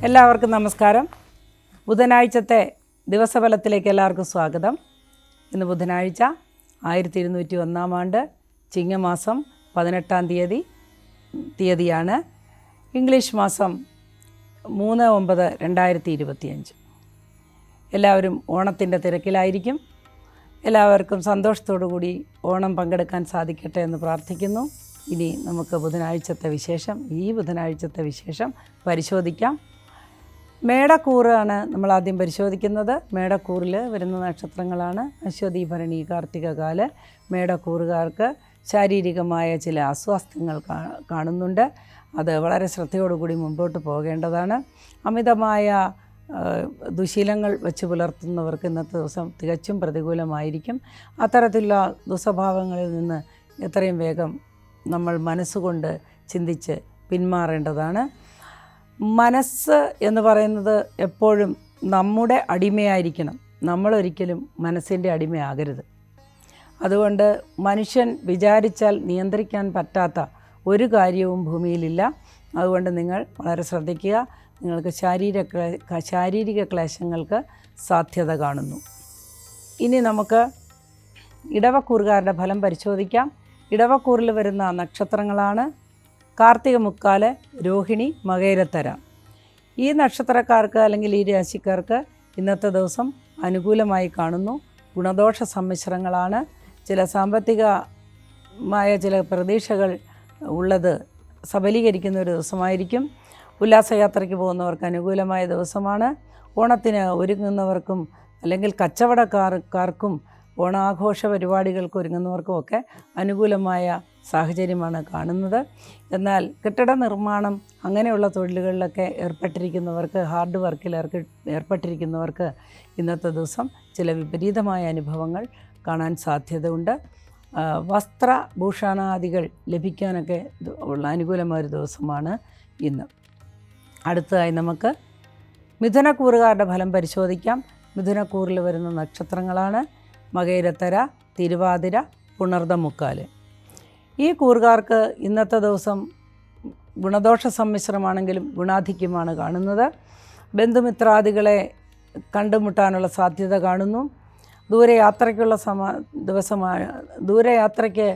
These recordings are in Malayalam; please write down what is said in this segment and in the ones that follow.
എല്ലാവർക്കും നമസ്കാരം. ബുധനാഴ്ചത്തെ ദിവസഫലത്തിലേക്ക് എല്ലാവർക്കും സ്വാഗതം. ഇന്ന് ബുധനാഴ്ച 1201 ആണ്ട് ചിങ്ങമാസം 18 തീയതിയാണ്. ഇംഗ്ലീഷ് മാസം 3/9/2025. എല്ലാവരും ഓണത്തിൻ്റെ തിരക്കിലായിരിക്കും. എല്ലാവർക്കും സന്തോഷത്തോടു കൂടി ഓണം പങ്കെടുക്കാൻ സാധിക്കട്ടെ എന്ന് പ്രാർത്ഥിക്കുന്നു. ഇനി നമുക്ക് ഈ ബുധനാഴ്ചത്തെ വിശേഷം പരിശോധിക്കാം. മേടക്കൂറാണ് നമ്മൾ ആദ്യം പരിശോധിക്കുന്നത്. മേടക്കൂറിൽ വരുന്ന നക്ഷത്രങ്ങളാണ് അശ്വതി, ഭരണി, കാർത്തികകാല്. മേടക്കൂറുകാർക്ക് ശാരീരികമായ ചില അസ്വാസ്ഥ്യങ്ങൾ കാണുന്നുണ്ട്. അത് വളരെ ശ്രദ്ധയോടുകൂടി മുമ്പോട്ട് പോകേണ്ടതാണ്. അമിതമായ ദുശീലങ്ങൾ വെച്ച് പുലർത്തുന്നവർക്ക് ഇന്നത്തെ ദിവസം തികച്ചും പ്രതികൂലമായിരിക്കും. അത്തരത്തിലുള്ള ദുസ്വഭാവങ്ങളിൽ നിന്ന് എത്രയും വേഗം നമ്മൾ മനസ്സുകൊണ്ട് ചിന്തിച്ച് പിന്മാറേണ്ടതാണ്. മനസ്സ് എന്ന് പറയുന്നത് എപ്പോഴും നമ്മുടെ അടിമയായിരിക്കണം. നമ്മളൊരിക്കലും മനസ്സിൻ്റെ അടിമയാകരുത്. അതുകൊണ്ട് മനുഷ്യൻ വിചാരിച്ചാൽ നിയന്ത്രിക്കാൻ പറ്റാത്ത ഒരു കാര്യവും ഭൂമിയിലില്ല. അതുകൊണ്ട് നിങ്ങൾ വളരെ ശ്രദ്ധിക്കുക. നിങ്ങൾക്ക് ശാരീരിക ക്ലേശങ്ങൾക്ക് സാധ്യത കാണുന്നു. ഇനി നമുക്ക് ഇടവക്കൂറുകാരുടെ ഫലം പരിശോധിക്കാം. ഇടവക്കൂറിൽ വരുന്ന നക്ഷത്രങ്ങളാണ് കാർത്തിക, മുക്കാല്, രോഹിണി, മകയിരത്തര. ഈ നക്ഷത്രക്കാർക്ക് അല്ലെങ്കിൽ ഈ രാശിക്കാർക്ക് ഇന്നത്തെ ദിവസം അനുകൂലമായി കാണുന്നു. ഗുണദോഷ സമ്മിശ്രങ്ങളാണ്. ചില സാമ്പത്തികമായ ചില പ്രതീക്ഷകൾ ഉള്ളത് സബലീകരിക്കുന്ന ഒരു ദിവസമായിരിക്കും. ഉല്ലാസയാത്രയ്ക്ക് പോകുന്നവർക്ക് അനുകൂലമായ ദിവസമാണ്. ഓണത്തിന് ഒരുങ്ങുന്നവർക്കും അല്ലെങ്കിൽ കച്ചവടക്കാർക്കും ഓണാഘോഷ പരിപാടികൾക്ക് ഒരുങ്ങുന്നവർക്കും ഒക്കെ അനുകൂലമായ സാഹചര്യമാണ് കാണുന്നത്. എന്നാൽ കെട്ടിട നിർമ്മാണം അങ്ങനെയുള്ള തൊഴിലുകളിലൊക്കെ ഏർപ്പെട്ടിരിക്കുന്നവർക്ക്, ഹാർഡ് വർക്കിൽ ഏർപ്പെട്ടിരിക്കുന്നവർക്ക് ഇന്നത്തെ ദിവസം ചില വിപരീതമായ അനുഭവങ്ങൾ കാണാൻ സാധ്യതയുണ്ട്. വസ്ത്രഭൂഷണാദികൾ ലഭിക്കാനൊക്കെ ഉള്ള അനുകൂലമായൊരു ദിവസമാണ് ഇന്ന്. അടുത്തതായി നമുക്ക് മിഥുനക്കൂറുകാരുടെ ഫലം പരിശോധിക്കാം. മിഥുനക്കൂറിൽ വരുന്ന നക്ഷത്രങ്ങളാണ് മകയിരത്തര, തിരുവാതിര, പുണർദം, മുക്കാല്. ഈ കൂറുകാർക്ക് ഇന്നത്തെ ദിവസം ഗുണദോഷ സമ്മിശ്രമാണെങ്കിലും ഗുണാധിക്യമാണ് കാണുന്നത്. ബന്ധുമിത്രാദികളെ കണ്ടുമുട്ടാനുള്ള സാധ്യത കാണുന്നു. ദൂരയാത്രയ്ക്കുള്ള ദൂരയാത്രയ്ക്ക്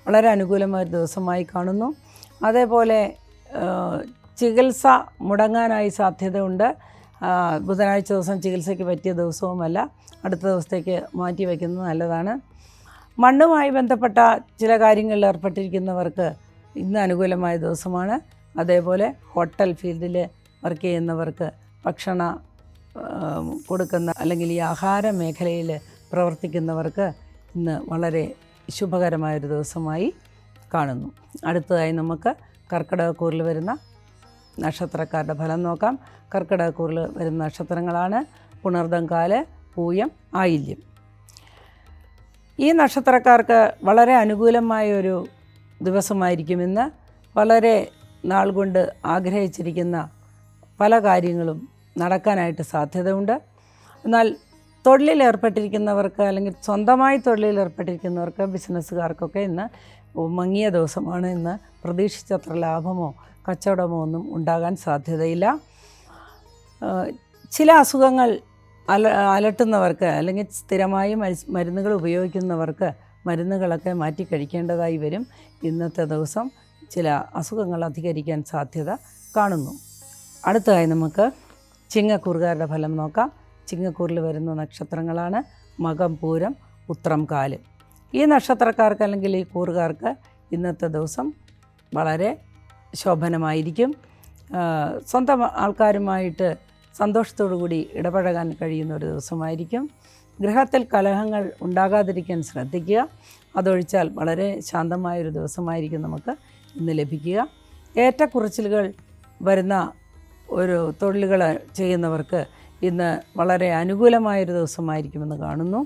വളരെ അനുകൂലമായ ദിവസമായി കാണുന്നു. അതേപോലെ ചികിത്സ മുടങ്ങാനായി സാധ്യതയുണ്ട്. ബുധനാഴ്ച ദിവസം ചികിത്സയ്ക്ക് പറ്റിയ ദിവസവുമല്ല. അടുത്ത ദിവസത്തേക്ക് മാറ്റി വയ്ക്കുന്നത് നല്ലതാണ്. മണ്ണുമായി ബന്ധപ്പെട്ട ചില കാര്യങ്ങളിൽ ഏർപ്പെട്ടിരിക്കുന്നവർക്ക് ഇന്ന് അനുകൂലമായ ദിവസമാണ്. അതേപോലെ ഹോട്ടൽ ഫീൽഡിൽ വർക്ക് ചെയ്യുന്നവർക്ക്, ഭക്ഷണ കൊടുക്കുന്ന അല്ലെങ്കിൽ ഈ ആഹാര മേഖലയിൽ പ്രവർത്തിക്കുന്നവർക്ക് ഇന്ന് വളരെ ശുഭകരമായൊരു ദിവസമായി കാണുന്നു. അടുത്തതായി നമുക്ക് കർക്കിടകക്കൂറിൽ വരുന്ന നക്ഷത്രക്കാരുടെ ഫലം നോക്കാം. കർക്കിടകക്കൂറിൽ വരുന്ന നക്ഷത്രങ്ങളാണ് പുണർദം, കാല്, പൂയം, ആയില്യം. ഈ നക്ഷത്രക്കാർക്ക് വളരെ അനുകൂലമായൊരു ദിവസമായിരിക്കും ഇന്ന്. വളരെ നാൾ കൊണ്ട് ആഗ്രഹിച്ചിരിക്കുന്ന പല കാര്യങ്ങളും നടക്കാനായിട്ട് സാധ്യതയുണ്ട്. എന്നാൽ തൊഴിലിലേർപ്പെട്ടിരിക്കുന്നവർക്ക് അല്ലെങ്കിൽ സ്വന്തമായി തൊഴിലിലേർപ്പെട്ടിരിക്കുന്നവർക്ക്, ബിസിനസ്സുകാർക്കൊക്കെ ഇന്ന് മങ്ങിയ ദിവസമാണ്. ഇന്ന് പ്രതീക്ഷിച്ചത്ര ലാഭമോ കച്ചവടമോ ഒന്നും ഉണ്ടാകാൻ സാധ്യതയില്ല. ചില അസുഖങ്ങൾ അലട്ടുന്നവർക്ക് അല്ലെങ്കിൽ സ്ഥിരമായി മരുന്നുകൾ ഉപയോഗിക്കുന്നവർക്ക് മരുന്നുകളൊക്കെ മാറ്റി കഴിക്കേണ്ടതായി വരും. ഇന്നത്തെ ദിവസം ചില അസുഖങ്ങൾ അധികരിക്കാൻ സാധ്യത കാണുന്നു. അടുത്തതായി നമുക്ക് ചിങ്ങക്കൂറുകാരുടെ ഫലം നോക്കാം. ചിങ്ങക്കൂറിൽ വരുന്ന നക്ഷത്രങ്ങളാണ് മകം, പൂരം, ഉത്രം, കാല്. ഈ നക്ഷത്രക്കാർക്ക് അല്ലെങ്കിൽ ഈ കൂറുകാർക്ക് ഇന്നത്തെ ദിവസം വളരെ ശോഭനമായിരിക്കും. സ്വന്തം ആൾക്കാരുമായിട്ട് സന്തോഷത്തോടു കൂടി ഇടപഴകാൻ കഴിയുന്ന ഒരു ദിവസമായിരിക്കും. ഗൃഹത്തിൽ കലഹങ്ങൾ ഉണ്ടാകാതിരിക്കാൻ ശ്രദ്ധിക്കുക. അതൊഴിച്ചാൽ വളരെ ശാന്തമായൊരു ദിവസമായിരിക്കും നമുക്ക് ഇന്ന് ലഭിക്കുക. ഏറ്റക്കുറച്ചിലുകൾ വരുന്ന ഒരു തൊഴിലുകൾ ചെയ്യുന്നവർക്ക് ഇന്ന് വളരെ അനുകൂലമായൊരു ദിവസമായിരിക്കുമെന്ന് കാണുന്നു.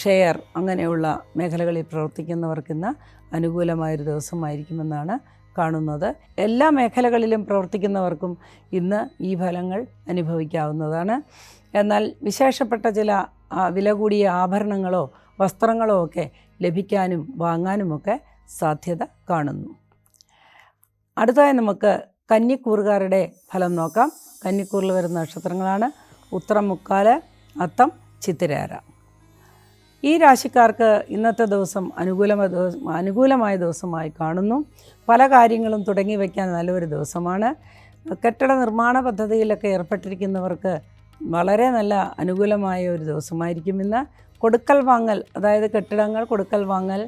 ഷെയർ അങ്ങനെയുള്ള മേഖലകളിൽ പ്രവർത്തിക്കുന്നവർക്കിന്ന് അനുകൂലമായൊരു ദിവസമായിരിക്കുമെന്നാണ് കാണുന്നത്. എല്ലാ മേഖലകളിലും പ്രവർത്തിക്കുന്നവർക്കും ഇന്ന് ഈ ഫലങ്ങൾ അനുഭവിക്കാവുന്നതാണ്. എന്നാൽ വിശേഷപ്പെട്ട ചില വില കൂടിയ ആഭരണങ്ങളോ വസ്ത്രങ്ങളോ ഒക്കെ ലഭിക്കാനും വാങ്ങാനുമൊക്കെ സാധ്യത കാണുന്നു. അടുത്തതായി നമുക്ക് കന്നിക്കൂറുകാരുടെ ഫലം നോക്കാം. കന്നിക്കൂറിൽ വരുന്ന നക്ഷത്രങ്ങളാണ് ഉത്രം, മുക്കാല്, അത്തം, ചിത്തിരേര. ഈ രാശിക്കാർക്ക് ഇന്നത്തെ ദിവസം അനുകൂലമായ ദിവസമായി കാണുന്നു. പല കാര്യങ്ങളും തുടങ്ങി വയ്ക്കാൻ നല്ലൊരു ദിവസമാണ്. കെട്ടിട നിർമ്മാണ പദ്ധതിയിലൊക്കെ ഏർപ്പെട്ടിരിക്കുന്നവർക്ക് വളരെ നല്ല അനുകൂലമായ ഒരു ദിവസമായിരിക്കും ഇന്ന്. കൊടുക്കൽ വാങ്ങൽ, അതായത് കെട്ടിടങ്ങൾ കൊടുക്കൽ വാങ്ങൽ,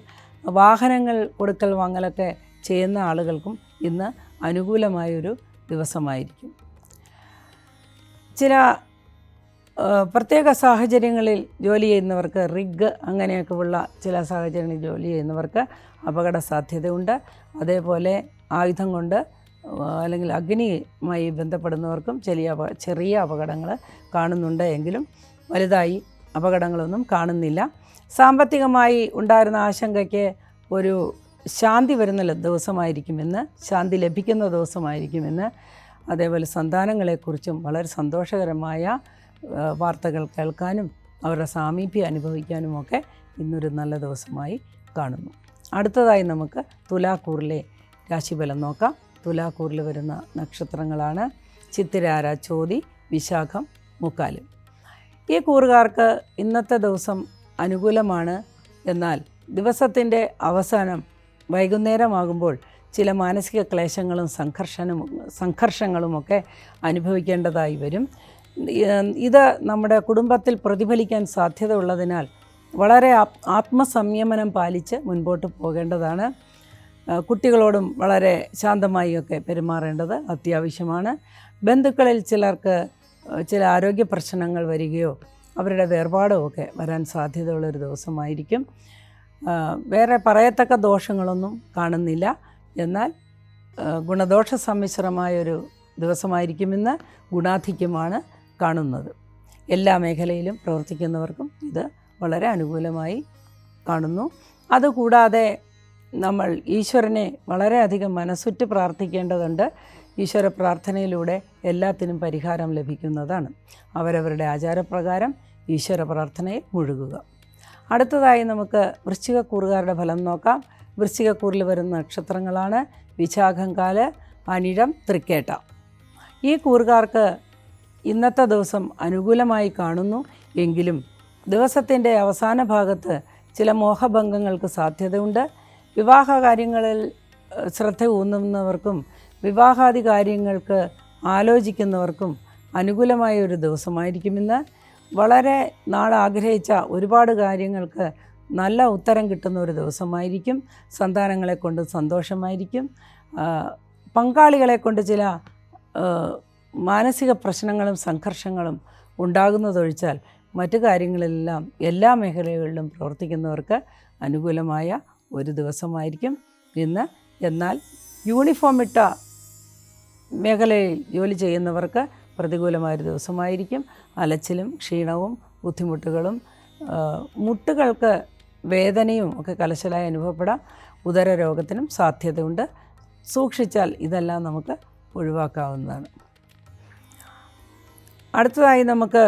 വാഹനങ്ങൾ കൊടുക്കൽ വാങ്ങലൊക്കെ ചെയ്യുന്ന ആളുകൾക്കും ഇന്ന് അനുകൂലമായൊരു ദിവസമായിരിക്കും. ചില പ്രത്യേക സാഹചര്യങ്ങളിൽ ജോലി ചെയ്യുന്നവർക്ക്, റിഗ് അങ്ങനെയൊക്കെ ഉള്ള ചില സാഹചര്യങ്ങളിൽ ജോലി ചെയ്യുന്നവർക്ക് അപകട സാധ്യതയുണ്ട്. അതേപോലെ ആയുധം കൊണ്ട് അല്ലെങ്കിൽ അഗ്നിയുമായി ബന്ധപ്പെടുന്നവർക്കും ചെറിയ അപകടങ്ങൾ കാണുന്നുണ്ട്. എങ്കിലും വലുതായി അപകടങ്ങളൊന്നും കാണുന്നില്ല. സാമ്പത്തികമായി ഉണ്ടായിരുന്ന ആശങ്കയ്ക്ക് ഒരു ശാന്തി വരുന്ന ദിവസമായിരിക്കുമെന്ന്, ശാന്തി ലഭിക്കുന്ന ദിവസമായിരിക്കുമെന്ന്. അതേപോലെ സന്താനങ്ങളെക്കുറിച്ചും വളരെ സന്തോഷകരമായ വാർത്തകൾ കേൾക്കാനും അവരുടെ സാമീപ്യം അനുഭവിക്കാനുമൊക്കെ ഇന്നൊരു നല്ല ദിവസമായി കാണുന്നു. അടുത്തതായി നമുക്ക് തുലാക്കൂറിലെ രാശിഫലം നോക്കാം. തുലാക്കൂറിൽ വരുന്ന നക്ഷത്രങ്ങളാണ് ചിത്തിരാര, ചോതി, വിശാഖം, മുക്കാല്. ഈ കൂറുകാർക്ക് ഇന്നത്തെ ദിവസം അനുകൂലമാണ്. എന്നാൽ ദിവസത്തിൻ്റെ അവസാനം വൈകുന്നേരമാകുമ്പോൾ ചില മാനസിക ക്ലേശങ്ങളും സംഘർഷങ്ങളുമൊക്കെ അനുഭവിക്കേണ്ടതായി വരും. ഇത് നമ്മുടെ കുടുംബത്തിൽ പ്രതിഫലിക്കാൻ സാധ്യത ഉള്ളതിനാൽ വളരെ ആത്മസംയമനം പാലിച്ച് മുൻപോട്ട് പോകേണ്ടതാണ്. കുട്ടികളോടും വളരെ ശാന്തമായൊക്കെ പെരുമാറേണ്ടത് അത്യാവശ്യമാണ്. ബന്ധുക്കളിൽ ചിലർക്ക് ചില ആരോഗ്യ പ്രശ്നങ്ങൾ വരികയോ അവരുടെ വേർപാടോ ഒക്കെ വരാൻ സാധ്യതയുള്ളൊരു ദിവസമായിരിക്കും. വേറെ പറയത്തക്ക ദോഷങ്ങളൊന്നും കാണുന്നില്ല. എന്നാൽ ഗുണദോഷ സമ്മിശ്രമായൊരു ദിവസമായിരിക്കുമെന്ന് ഗുണാധിക്യമാണ് കാണുന്നത്. എല്ലാ മേഖലയിലും പ്രവർത്തിക്കുന്നവർക്കും ഇത് വളരെ അനുകൂലമായി കാണുന്നു. അതുകൂടാതെ നമ്മൾ ഈശ്വരനെ വളരെയധികം മനസ്സുറ്റ് പ്രാർത്ഥിക്കേണ്ടതുണ്ട്. ഈശ്വര പ്രാർത്ഥനയിലൂടെ എല്ലാത്തിനും പരിഹാരം ലഭിക്കുന്നതാണ്. അവരവരുടെ ആചാരപ്രകാരം ഈശ്വര പ്രാർത്ഥനയിൽ മുഴുകുക. അടുത്തതായി നമുക്ക് വൃശ്ചികക്കൂറുകാരുടെ ഫലം നോക്കാം. വൃശ്ചികക്കൂറിൽ വരുന്ന നക്ഷത്രങ്ങളാണ് വിശാഖം, കാല്, അനിഴം, തൃക്കേട്ട. ഈ കൂറുകാർക്ക് ഇന്നത്തെ ദിവസം അനുകൂലമായി കാണുന്നു. എങ്കിലും ദിവസത്തിൻ്റെ അവസാന ഭാഗത്ത് ചില മോഹഭംഗങ്ങൾക്ക് സാധ്യതയുണ്ട്. വിവാഹ കാര്യങ്ങളിൽ ശ്രദ്ധ ഊന്നുന്നവർക്കും വിവാഹാദി കാര്യങ്ങൾക്ക് ആലോചിക്കുന്നവർക്കും അനുകൂലമായ ഒരു ദിവസമായിരിക്കുമെന്ന്. വളരെ നാളാഗ്രഹിച്ച ഒരുപാട് കാര്യങ്ങൾക്ക് നല്ല ഉത്തരം കിട്ടുന്ന ഒരു ദിവസമായിരിക്കും. സന്താനങ്ങളെ കൊണ്ട് സന്തോഷമായിരിക്കും. പങ്കാളികളെ കൊണ്ട് ചില മാനസിക പ്രശ്നങ്ങളും സംഘർഷങ്ങളും ഉണ്ടാകുന്നതൊഴിച്ചാൽ മറ്റു കാര്യങ്ങളെല്ലാം എല്ലാ മേഖലകളിലും പ്രവർത്തിക്കുന്നവർക്ക് അനുകൂലമായ ഒരു ദിവസമായിരിക്കും ഇന്ന്. എന്നാൽ യൂണിഫോം ഇട്ട മേഖലയിൽ ജോലി ചെയ്യുന്നവർക്ക് പ്രതികൂലമായൊരു ദിവസമായിരിക്കും. അലച്ചിലും ക്ഷീണവും ബുദ്ധിമുട്ടുകളും മുട്ടുകൾക്ക് വേദനയും ഒക്കെ കലശലായി അനുഭവപ്പെടാം. ഉദര രോഗത്തിനും സാധ്യതയുണ്ട്. സൂക്ഷിച്ചാൽ ഇതെല്ലാം നമുക്ക് ഒഴിവാക്കാവുന്നതാണ്. അടുത്തതായി നമുക്ക്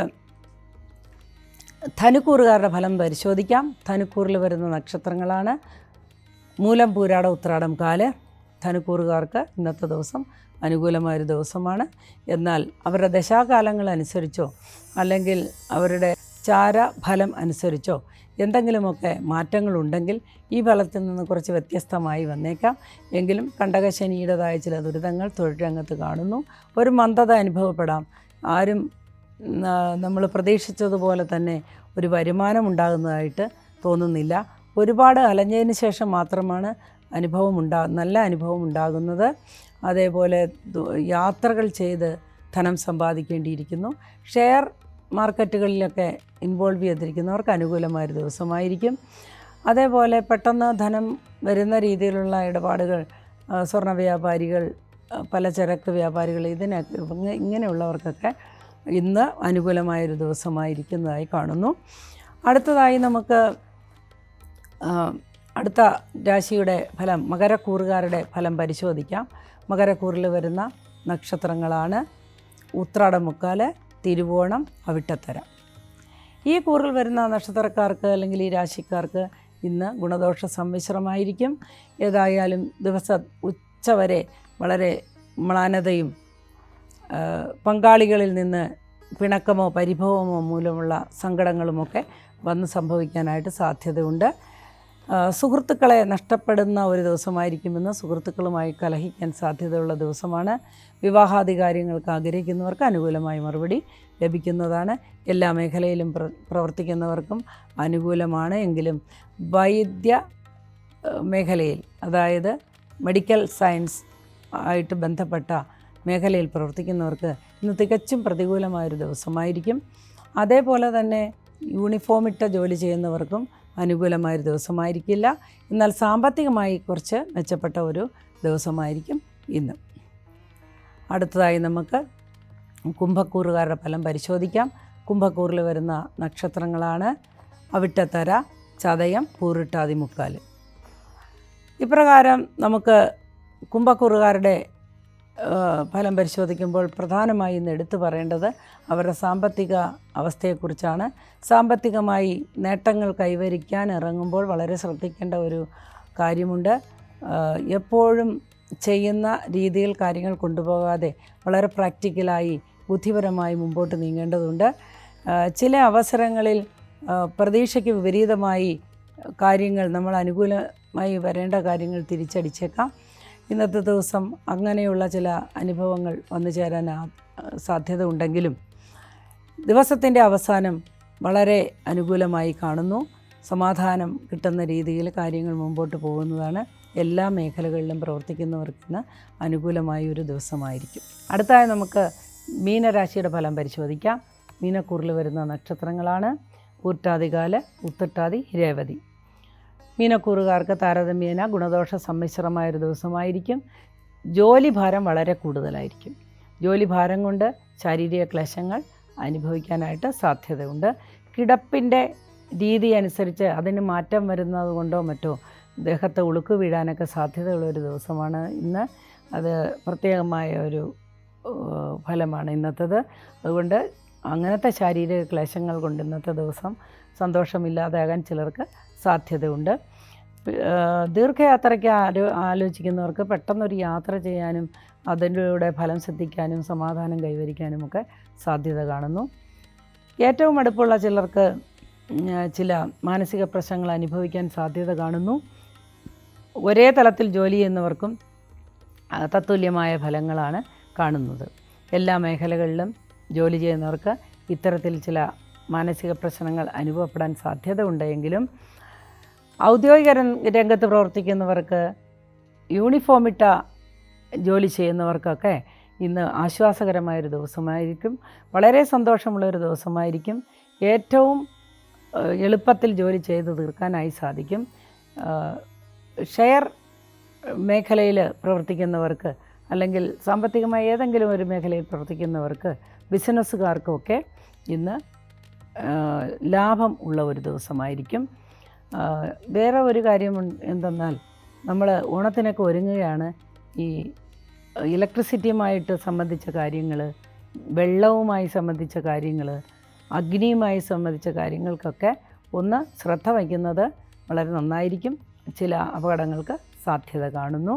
ധനുക്കൂറുകാരുടെ ഫലം പരിശോധിക്കാം. ധനുക്കൂറിൽ വരുന്ന നക്ഷത്രങ്ങളാണ് മൂലം, പൂരാട, ഉത്രാടം, കാല്. ധനുക്കൂറുകാർക്ക് ഇന്നത്തെ ദിവസം അനുകൂലമായൊരു ദിവസമാണ്. എന്നാൽ അവരുടെ ദശാകാലങ്ങൾ അനുസരിച്ചോ അല്ലെങ്കിൽ അവരുടെ ചാരഫലം അനുസരിച്ചോ എന്തെങ്കിലുമൊക്കെ മാറ്റങ്ങളുണ്ടെങ്കിൽ ഈ ഫലത്തിൽ നിന്ന് കുറച്ച് വ്യത്യസ്തമായി വന്നേക്കാം. എങ്കിലും കണ്ടകശനിയുടേതായ ചില ദുരിതങ്ങൾ തൊഴിൽ രംഗത്ത് കാണുന്നു. ഒരു മന്ദത അനുഭവപ്പെടാം. ആരും നമ്മൾ പ്രതീക്ഷിച്ചതുപോലെ തന്നെ ഒരു വരുമാനം ഉണ്ടാകുന്നതായിട്ട് തോന്നുന്നില്ല. ഒരുപാട് അലഞ്ഞതിന് ശേഷം മാത്രമാണ് നല്ല അനുഭവം ഉണ്ടാകുന്നത്. അതേപോലെ യാത്രകൾ ചെയ്ത് ധനം സമ്പാദിക്കേണ്ടിയിരിക്കുന്നു. Share മാർക്കറ്റുകളിലൊക്കെ involve ചെയ്തിരിക്കുന്നവർക്ക് അനുകൂലമായൊരു ദിവസമായിരിക്കും. അതേപോലെ പെട്ടെന്ന് ധനം വരുന്ന രീതിയിലുള്ള ഇടപാടുകൾ സ്വർണ്ണ വ്യാപാരികൾ, പലചരക്ക് വ്യാപാരികൾ ഇങ്ങനെയുള്ളവർക്കൊക്കെ ഇന്ന് അനുകൂലമായൊരു ദിവസമായിരിക്കുന്നതായി കാണുന്നു. അടുത്തതായി നമുക്ക് അടുത്ത രാശിയുടെ ഫലം, മകരക്കൂറുകാരുടെ ഫലം പരിശോധിക്കാം. മകരക്കൂറിൽ വരുന്ന നക്ഷത്രങ്ങളാണ് ഉത്രാടം, മുക്കാല്, തിരുവോണം, അവിട്ടത്തര. ഈ കൂറിൽ വരുന്ന നക്ഷത്രക്കാർക്ക് അല്ലെങ്കിൽ ഈ രാശിക്കാർക്ക് ഇന്ന് ഗുണദോഷ സമ്മിശ്രമായിരിക്കും. ഏതായാലും ഉച്ചവരെ വളരെ മ്ലാനതയും പങ്കാളികളിൽ നിന്ന് പിണക്കമോ പരിഭവമോ മൂലമുള്ള സങ്കടങ്ങളുമൊക്കെ വന്ന് സംഭവിക്കാനായിട്ട് സാധ്യതയുണ്ട്. സുഹൃത്തുക്കളെ നഷ്ടപ്പെടുന്ന ഒരു ദിവസമായിരിക്കുമെന്ന് സുഹൃത്തുക്കളുമായി കലഹിക്കാൻ സാധ്യതയുള്ള ദിവസമാണ്. വിവാഹാദി കാര്യങ്ങൾക്ക് ആഗ്രഹിക്കുന്നവർക്ക് അനുകൂലമായ മറുപടി ലഭിക്കുന്നതാണ്. എല്ലാ മേഖലയിലും പ്രവർത്തിക്കുന്നവർക്കും അനുകൂലമാണ്. എങ്കിലും വൈദ്യ മേഖലയിൽ, അതായത് മെഡിക്കൽ സയൻസ് ആയിട്ട് ബന്ധപ്പെട്ട മേഖലയിൽ പ്രവർത്തിക്കുന്നവർക്ക് ഇന്ന് തികച്ചും പ്രതികൂലമായൊരു ദിവസമായിരിക്കും. അതേപോലെ തന്നെ യൂണിഫോമിട്ട ജോലി ചെയ്യുന്നവർക്കും അനുകൂലമായൊരു ദിവസമായിരിക്കില്ല. എന്നാൽ സാമ്പത്തികമായി കുറച്ച് മെച്ചപ്പെട്ട ഒരു ദിവസമായിരിക്കും ഇന്ന്. അടുത്തതായി നമുക്ക് കുംഭക്കൂറുകാരുടെ ഫലം പരിശോധിക്കാം. കുംഭക്കൂറിൽ വരുന്ന നക്ഷത്രങ്ങളാണ് അവിട്ടത്തര, ചതയം, പൂരിട്ടാതി, മുക്കാൽ. ഇപ്രകാരം നമുക്ക് കുംഭക്കൂറുകാരുടെ ഫലം പരിശോധിക്കുമ്പോൾ പ്രധാനമായി ഇന്ന് എടുത്തു പറയേണ്ടത് അവരുടെ സാമ്പത്തിക അവസ്ഥയെക്കുറിച്ചാണ്. സാമ്പത്തികമായി നേട്ടങ്ങൾ കൈവരിക്കാൻ ഇറങ്ങുമ്പോൾ വളരെ ശ്രദ്ധിക്കേണ്ട ഒരു കാര്യമുണ്ട്. എപ്പോഴും ചെയ്യുന്ന രീതിയിൽ കാര്യങ്ങൾ കൊണ്ടുപോകാതെ വളരെ പ്രാക്ടിക്കലായി ബുദ്ധിപരമായി മുമ്പോട്ട് നീങ്ങേണ്ടതുണ്ട്. ചില അവസരങ്ങളിൽ പ്രതീക്ഷയ്ക്ക് വിപരീതമായി കാര്യങ്ങൾ, നമ്മൾ അനുകൂലമായി വരേണ്ട കാര്യങ്ങൾ തിരിച്ചടിച്ചേക്കാം. ഇന്നത്തെ ദിവസം അങ്ങനെയുള്ള ചില അനുഭവങ്ങൾ വന്നു ചേരാൻ സാധ്യത ഉണ്ടെങ്കിലും ദിവസത്തിൻ്റെ അവസാനം വളരെ അനുകൂലമായി കാണുന്നു. സമാധാനം കിട്ടുന്ന രീതിയിൽ കാര്യങ്ങൾ മുമ്പോട്ട് പോകുന്നതാണ്. എല്ലാ മേഖലകളിലും പ്രവർത്തിക്കുന്നവർക്ക് അനുകൂലമായ ഒരു ദിവസമായിരിക്കും. അടുത്തായി നമുക്ക് മീനരാശിയുടെ ഫലം പരിശോധിക്കാം. മീനക്കൂറിൽ വരുന്ന നക്ഷത്രങ്ങളാണ് പൂർട്ടാതികാല്, ഉത്രട്ടാതി, രേവതി. മീനക്കൂറുകാർക്ക് താരതമ്യേന ഗുണദോഷ സമ്മിശ്രമായൊരു ദിവസമായിരിക്കും. ജോലിഭാരം വളരെ കൂടുതലായിരിക്കും. ജോലിഭാരം കൊണ്ട് ശാരീരിക ക്ലേശങ്ങൾ അനുഭവിക്കാനായിട്ട് സാധ്യതയുണ്ട്. കിടപ്പിൻ്റെ രീതി അനുസരിച്ച് അതിന് മാറ്റം വരുന്നത് കൊണ്ടോ മറ്റോ ദേഹത്തെ ഉളുക്ക് വീഴാനൊക്കെ സാധ്യതയുള്ളൊരു ദിവസമാണ് ഇന്ന്. അത് പ്രത്യേകമായ ഒരു ഫലമാണ് ഇന്നത്തേത്. അതുകൊണ്ട് അങ്ങനത്തെ ശാരീരിക ക്ലേശങ്ങൾ കൊണ്ട് ഇന്നത്തെ ദിവസം സന്തോഷമില്ലാതാകാൻ ചിലർക്ക് സാധ്യതയുണ്ട്. ദീർഘയാത്രയ്ക്ക് ആലോചിക്കുന്നവർക്ക് പെട്ടെന്നൊരു യാത്ര ചെയ്യാനും അതിലൂടെ ഫലം സിദ്ധിക്കാനും സമാധാനം കൈവരിക്കാനുമൊക്കെ സാധ്യത കാണുന്നു. ഏറ്റവും അടുപ്പുള്ള ചിലർക്ക് ചില മാനസിക പ്രശ്നങ്ങൾ അനുഭവിക്കാൻ സാധ്യത കാണുന്നു. ഒരേ തലത്തിൽ ജോലി ചെയ്യുന്നവർക്കും തത്തുല്യമായ ഫലങ്ങളാണ് കാണുന്നത്. എല്ലാ മേഖലകളിലും ജോലി ചെയ്യുന്നവർക്ക് ഇത്തരത്തിൽ ചില മാനസിക പ്രശ്നങ്ങൾ അനുഭവപ്പെടാൻ സാധ്യത ഉണ്ടെങ്കിലും ഔദ്യോഗിക രംഗത്ത് പ്രവർത്തിക്കുന്നവർക്ക്, യൂണിഫോമിട്ട ജോലി ചെയ്യുന്നവർക്കൊക്കെ ഇന്ന് ആശ്വാസകരമായൊരു ദിവസമായിരിക്കും. വളരെ സന്തോഷമുള്ളൊരു ദിവസമായിരിക്കും. ഏറ്റവും എളുപ്പത്തിൽ ജോലി ചെയ്ത് തീർക്കാനായി സാധിക്കും. ഷെയർ മേഖലയിൽ പ്രവർത്തിക്കുന്നവർക്ക്, അല്ലെങ്കിൽ സാമ്പത്തികമായി ഏതെങ്കിലും ഒരു മേഖലയിൽ പ്രവർത്തിക്കുന്നവർക്ക്, ബിസിനസ്സുകാർക്കുമൊക്കെ ഇന്ന് ലാഭം ഉള്ള ഒരു ദിവസമായിരിക്കും. വേറെ ഒരു കാര്യം എന്തെന്നാൽ, നമ്മൾ ഓണത്തിനൊക്കെ ഒരുങ്ങുകയാണ്. ഈ ഇലക്ട്രിസിറ്റിയുമായിട്ട് സംബന്ധിച്ച കാര്യങ്ങൾ, വെള്ളവുമായി സംബന്ധിച്ച കാര്യങ്ങൾ, അഗ്നിയുമായി സംബന്ധിച്ച കാര്യങ്ങൾക്കൊക്കെ ഒന്ന് ശ്രദ്ധ വയ്ക്കുന്നത് വളരെ നന്നായിരിക്കും. ചില അപകടങ്ങൾക്ക് സാധ്യത കാണുന്നു.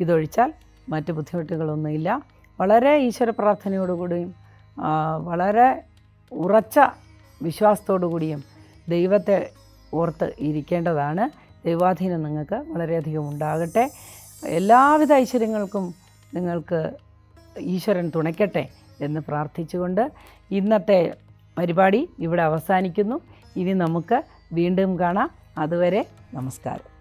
ഇതൊഴിച്ചാൽ മറ്റ് ബുദ്ധിമുട്ടുകളൊന്നുമില്ല. വളരെ ഈശ്വര പ്രാർത്ഥനയോടുകൂടിയും വളരെ ഉറച്ച വിശ്വാസത്തോടു കൂടിയും ദൈവത്തെ ഓർത്ത് ഇരിക്കേണ്ടതാണ്. ദൈവാധീനം നിങ്ങൾക്ക് വളരെയധികം ഉണ്ടാകട്ടെ. എല്ലാവിധ ഐശ്വര്യങ്ങൾക്കും നിങ്ങൾക്ക് ഈശ്വരൻ തുണയ്ക്കട്ടെ എന്ന് പ്രാർത്ഥിച്ചുകൊണ്ട് ഇന്നത്തെ പരിപാടി ഇവിടെ അവസാനിക്കുന്നു. ഇനി നമുക്ക് വീണ്ടും കാണാം. അതുവരെ നമസ്കാരം.